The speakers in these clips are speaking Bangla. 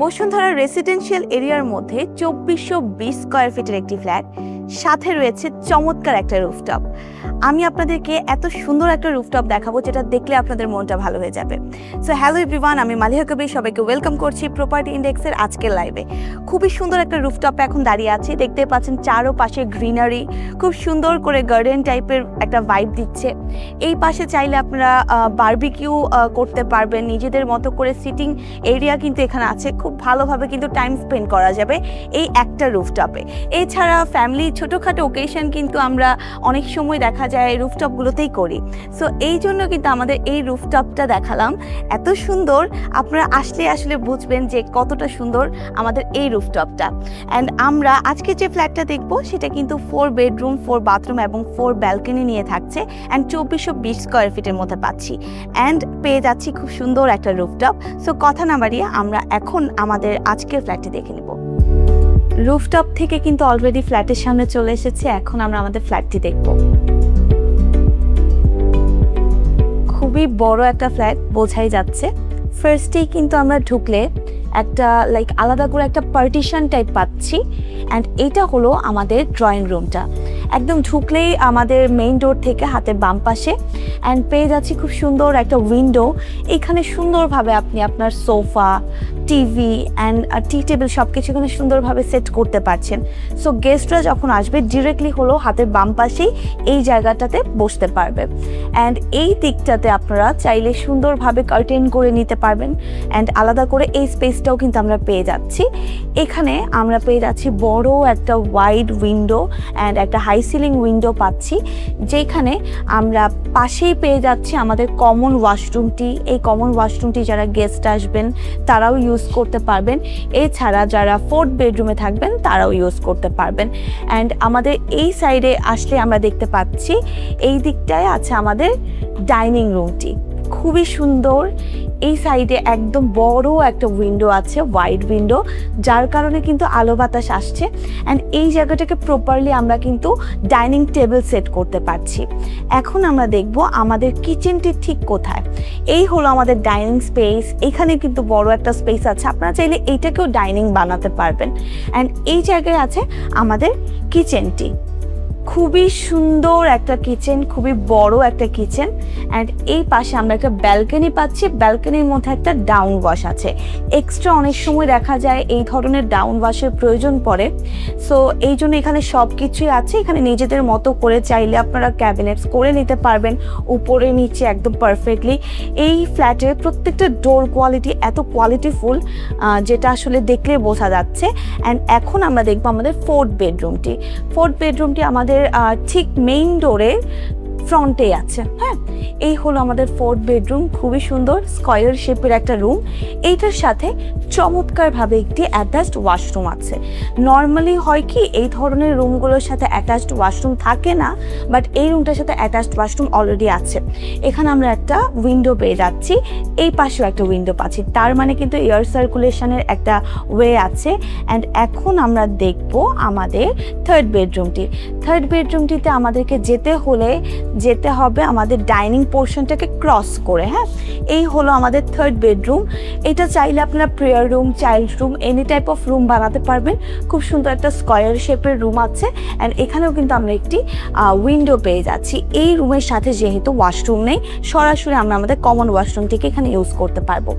বসুন্ধরা রেসিডেন্সিয়াল এরিয়ার মধ্যে 2420 স্কয়ার ফিটের একটি ফ্ল্যাট, সাথে রয়েছে চমৎকার একটা রুফটপ। আমি আপনাদেরকে এত সুন্দর একটা রুফটপ দেখাবো যেটা দেখলে আপনাদের মনটা ভালো হয়ে যাবে। সো হ্যালো এভরিওয়ান, আমি মালিহা কবির, সবাইকে ওয়েলকাম করছি প্রপার্টি ইন্ডেক্সের আজকের লাইভে। খুবই সুন্দর একটা রুফটপে এখন দাঁড়িয়ে আছি, দেখতে পাচ্ছেন চারোপাশে গ্রিনারি, খুব সুন্দর করে গার্ডেন টাইপের একটা ভাইব দিচ্ছে। এই পাশে চাইলে আপনারা বারবিকিউ করতে পারবেন, নিজেদের মতো করে সিটিং এরিয়া কিন্তু এখানে আছে, খুব ভালোভাবে কিন্তু টাইম স্পেন্ড করা যাবে এই একটা রুফটপে। এছাড়া ফ্যামিলি ছোটোখাটো ওকেশন কিন্তু আমরা অনেক সময় দেখা যায় রুফটপগুলোতেই করি। সো এই জন্য কিন্তু আমাদের এই রুফটপটা দেখালাম, এত সুন্দর, আপনারা আসলে বুঝবেন যে কতটা সুন্দর আমাদের এই রুফটপটা। অ্যান্ড আমরা আজকে যে ফ্ল্যাটটা দেখবো সেটা কিন্তু 4 বেডরুম 4 বাথরুম এবং 4 ব্যালকনি নিয়ে থাকছে, অ্যান্ড 2420 স্কয়ার ফিটের মধ্যে পাচ্ছি, অ্যান্ড পেয়ে যাচ্ছি খুব সুন্দর একটা রুফটপ। সো কথা না বাড়িয়ে আমরা এখন আমাদের আজকের ফ্ল্যাটটি দেখে নিব। রুফটপ থেকে কিন্তু অলরেডি ফ্ল্যাটের সামনে চলে এসেছে, এখন আমরা আমাদের ফ্ল্যাটটি দেখব। খুবই বড় একটা ফ্ল্যাট বোঝাই যাচ্ছে। ফার্স্টেই কিন্তু আমরা ঢুকলে একটা আলাদা করে একটা পার্টিশন টাইপ পাচ্ছি, অ্যান্ড এইটা হলো আমাদের ড্রয়িং রুমটা। একদম ঢুকলেই আমাদের মেইন ডোর থেকে হাতের বাম পাশে, অ্যান্ড পেয়ে যাচ্ছি খুব সুন্দর একটা উইন্ডো। এখানে সুন্দরভাবে আপনি আপনার sofa, TV and T table সব কিছু এখানে সুন্দরভাবে সেট করতে পারছেন। সো গেস্টরা যখন আসবে ডিরেক্টলি হলো হাতের বাম পাশেই এই জায়গাটাতে বসতে পারবে, অ্যান্ড এই দিকটাতে আপনারা চাইলে সুন্দরভাবে কার্টেন করে নিতে পারবেন, অ্যান্ড আলাদা করে এই স্পেসটাও কিন্তু আমরা পেয়ে যাচ্ছি। এখানে আমরা পেয়ে যাচ্ছি বড় একটা ওয়াইড উইন্ডো অ্যান্ড একটা হাই সিলিং উইন্ডো পাচ্ছি, যেখানে আমরা পাশেই পেয়ে যাচ্ছি আমাদের কমন ওয়াশরুমটি। এই কমন ওয়াশরুমটি যারা গেস্ট আসবেন তারাও ইউজ করতে পারবেন, এছাড়া যারা 4th বেডরুমে থাকবেন তারাও ইউজ করতে পারবেন। অ্যান্ড আমাদের এই সাইডে আসলে আমরা দেখতে পাচ্ছি এই দিকটায় আছে আমাদের ডাইনিং রুমটি, খুবই সুন্দর। এই সাইডে একদম বড় একটা উইন্ডো আছে, ওয়াইড উইন্ডো, যার কারণে কিন্তু আলো বাতাস আসছে, অ্যান্ড এই জায়গাটাকে প্রপারলি আমরা কিন্তু ডাইনিং টেবিল সেট করতে পারছি। এখন আমরা দেখব আমাদের কিচেনটি ঠিক কোথায়। এই হলো আমাদের ডাইনিং স্পেস, এখানে কিন্তু বড় একটা স্পেস আছে, আপনারা চাইলে এইটাকেও ডাইনিং বানাতে পারবেন। অ্যান্ড এই জায়গায় আছে আমাদের কিচেনটি, খুবই সুন্দর একটা কিচেন, খুবই বড় একটা কিচেন। অ্যান্ড এই পাশে আমরা একটা ব্যালকনি পাচ্ছি, ব্যালকনির মধ্যে একটা ডাউন ওয়াশ আছে। এক্সট্রা অনেক সময় দেখা যায় এই ধরনের ডাউন ওয়াশের প্রয়োজন পড়ে, সো এই জন্য এখানে সব কিছুই আছে। এখানে নিজেদের মতো করে চাইলে আপনারা ক্যাবিনেটস করে নিতে পারবেন, উপরে নিচে একদম পারফেক্টলি। এই ফ্ল্যাটের প্রত্যেকটা ডোর কোয়ালিটি এত কোয়ালিটিফুল, যেটা আসলে দেখলে বোঝা যাচ্ছে। অ্যান্ড এখন আমরা দেখবো আমাদের 4th বেডরুমটি। 4th বেডরুমটি আমাদের ঠিক মেইন ডোরে ফ্রন্টে আছে। হ্যাঁ, এই হলো আমাদের 4th বেডরুম, খুবই সুন্দর স্কয়ার শেপের একটা রুম। এইটার সাথে চমৎকারভাবে একটি অ্যাটাচড ওয়াশরুম আছে। নর্মালি হয় কি এই ধরনের রুমগুলোর সাথে অ্যাটাচড ওয়াশরুম থাকে না, বাট এই রুমটার সাথে অ্যাটাচড ওয়াশরুম অলরেডি আছে। এখানে আমরা একটা উইন্ডো পেয়ে যাচ্ছি, এই পাশেও একটা উইন্ডো পাচ্ছি, তার মানে কিন্তু এয়ার সার্কুলেশনের একটা ওয়ে আছে। অ্যান্ড এখন আমরা দেখব আমাদের 3rd বেডরুমটি। 3rd বেডরুমটিতে আমাদেরকে যেতে হবে আমাদের ডাইনিং পোর্শনটাকে ক্রস করে। হ্যাঁ, এই হলো আমাদের 3rd বেডরুম। এটা চাইলে আপনারা prayer room, child room, any type of room বানাতে পারবেন। খুব সুন্দর একটা স্কয়ার শেপের রুম আছে, অ্যান্ড এখানেও কিন্তু আমরা একটি উইন্ডো পেয়ে যাচ্ছি। এই রুমের সাথে যেহেতু ওয়াশরুম নেই, সরাসরি আমরা আমাদের কমন ওয়াশরুমটিকে এখানে ইউজ করতে পারবো।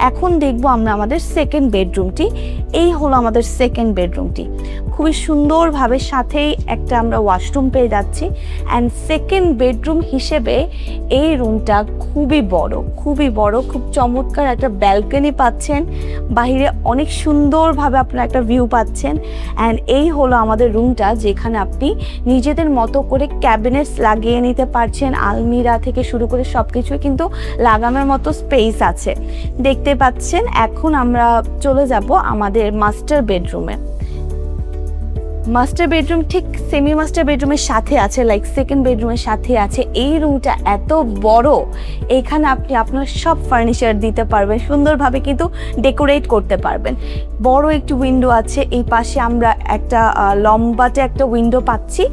এখন দেখবো আমরা আমাদের 2nd বেডরুমটি। এই হলো আমাদের 2nd বেডরুমটি, খুবই সুন্দরভাবে সাথেই একটা আমরা ওয়াশরুম পেয়ে যাচ্ছি। অ্যান্ড 2nd বেডরুম হিসেবে এই রুমটা খুবই বড়, খুব চমৎকার একটা ব্যালকনি পাচ্ছেন, বাহিরে অনেক সুন্দরভাবে আপনারা একটা ভিউ পাচ্ছেন। অ্যান্ড এই হলো আমাদের রুমটা, যেখানে আপনি নিজেদের মতো করে ক্যাবিনেটস লাগিয়ে নিতে পারছেন, আলমিরা থেকে শুরু করে সব কিছুই কিন্তু লাগানোর মতো স্পেস আছে, দেখতে পাচ্ছেন। এখন আমরা চলে যাব আমাদের মাস্টার বেডরুমে। মাস্টার বেডরুম ঠিক সেমি মাস্টার বেডরুমের সাথে আছে, লাইক সেকেন্ড বেডরুমের সাথে আছে। এই রুমটা এত বড়, এখানে আপনি আপনার সব ফার্নিচার দিতে পারবেন, সুন্দরভাবে কিন্তু ডেকোরেট করতে পারবেন। বড় একটু উইন্ডো আছে, এই পাশে আমরা একটা লম্বাটে একটা উইন্ডো পাচ্ছি,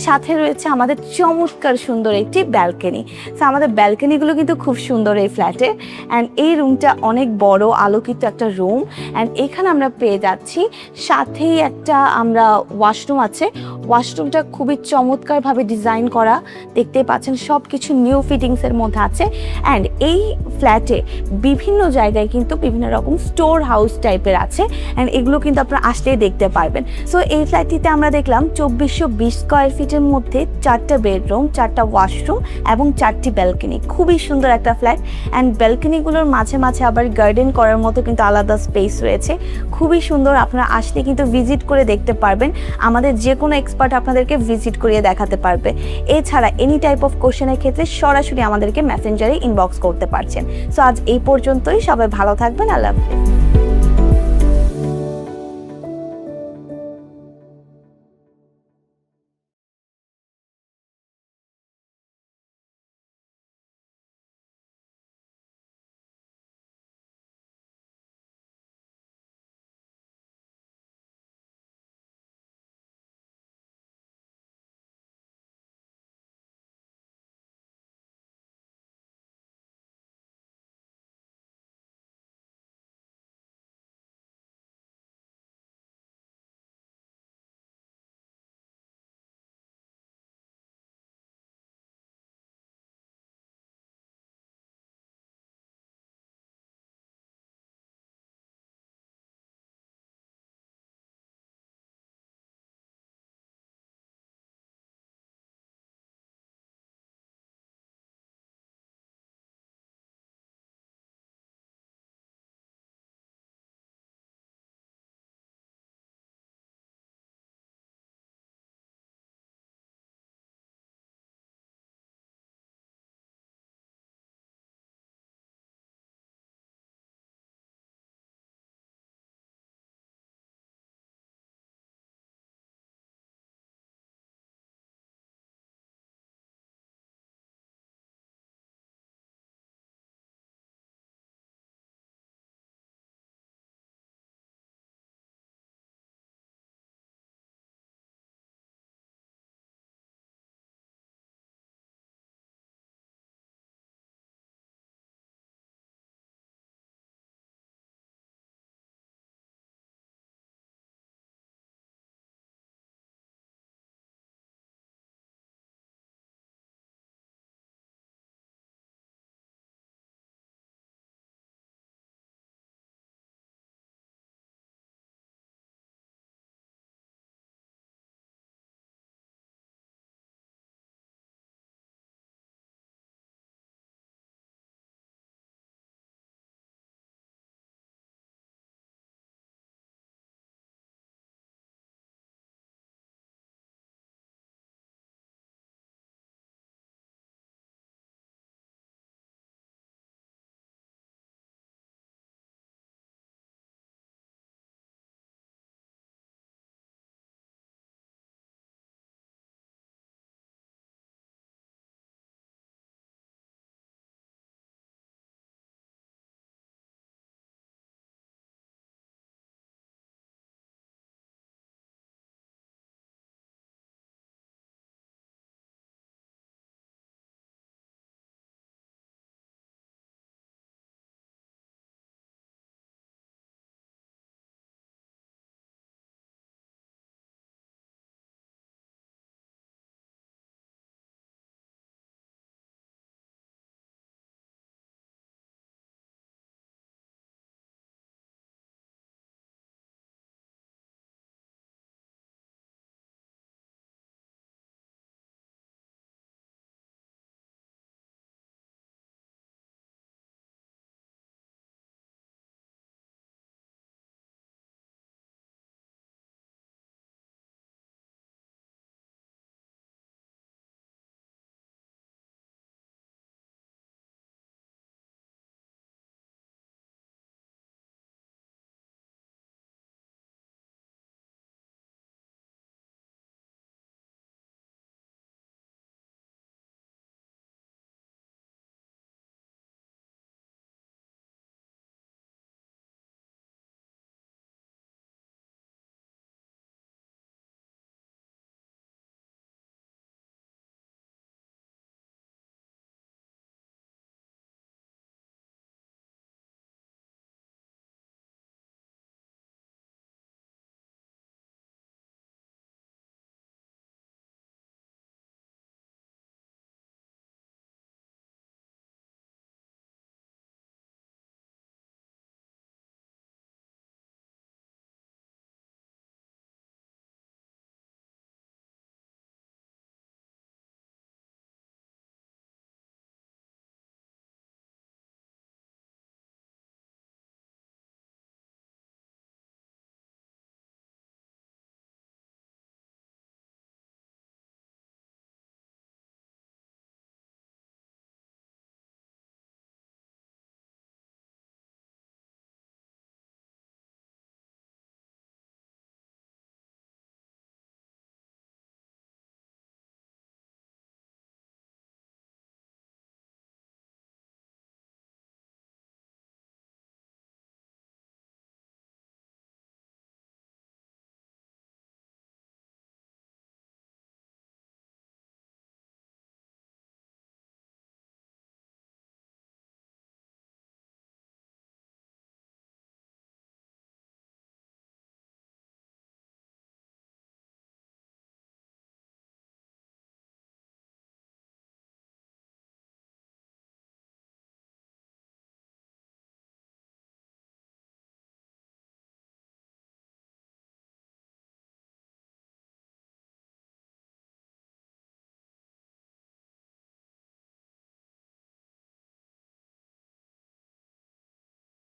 সাথে রয়েছে আমাদের চমৎকার সুন্দর একটি ব্যালকনি। সো আমাদের ব্যালকনিগুলো কিন্তু খুব সুন্দর এই ফ্ল্যাটে। অ্যান্ড এই রুমটা অনেক বড় আলোকিত একটা রুম। অ্যান্ড এখানে আমরা পেয়ে যাচ্ছি সাথেই একটা আমরা ওয়াশরুম আছে। ওয়াশরুমটা খুবই চমৎকারভাবে ডিজাইন করা, দেখতে পাচ্ছেন সব কিছু নিউ ফিটিংসের মধ্যে আছে। অ্যান্ড এই ফ্ল্যাটে বিভিন্ন জায়গায় কিন্তু বিভিন্ন রকম স্টোর হাউস টাইপের আছে, অ্যান্ড এগুলো কিন্তু আপনারা আসলেই দেখতে পারবেন। সো এই ফ্ল্যাটটিতে আমরা দেখলাম 2420 স্কোয়ার ফিটের মধ্যে 4টা বেডরুম, 4টা ওয়াশরুম এবং 4টি ব্যালকনি। খুবই সুন্দর একটা ফ্ল্যাট। অ্যান্ড ব্যালকনিগুলোর মাঝে মাঝে আবার গার্ডেন করার মতো কিন্তু আলাদা স্পেস রয়েছে, খুবই সুন্দর। আপনারা আসলে কিন্তু ভিজিট করে দেখতে পারবেন, আমাদের যে কোনো এক্সপার্ট আপনাদেরকে ভিজিট করিয়ে দেখাতে পারবে। এছাড়া এনি টাইপ অফ কোশ্চেনের ক্ষেত্রে সরাসরি আমাদেরকে মেসেঞ্জারে ইনবক্স করতে পারছেন। সো আজ এই পর্যন্তই, সবাই ভালো থাকবেন, আল্লাহ হাফেজ।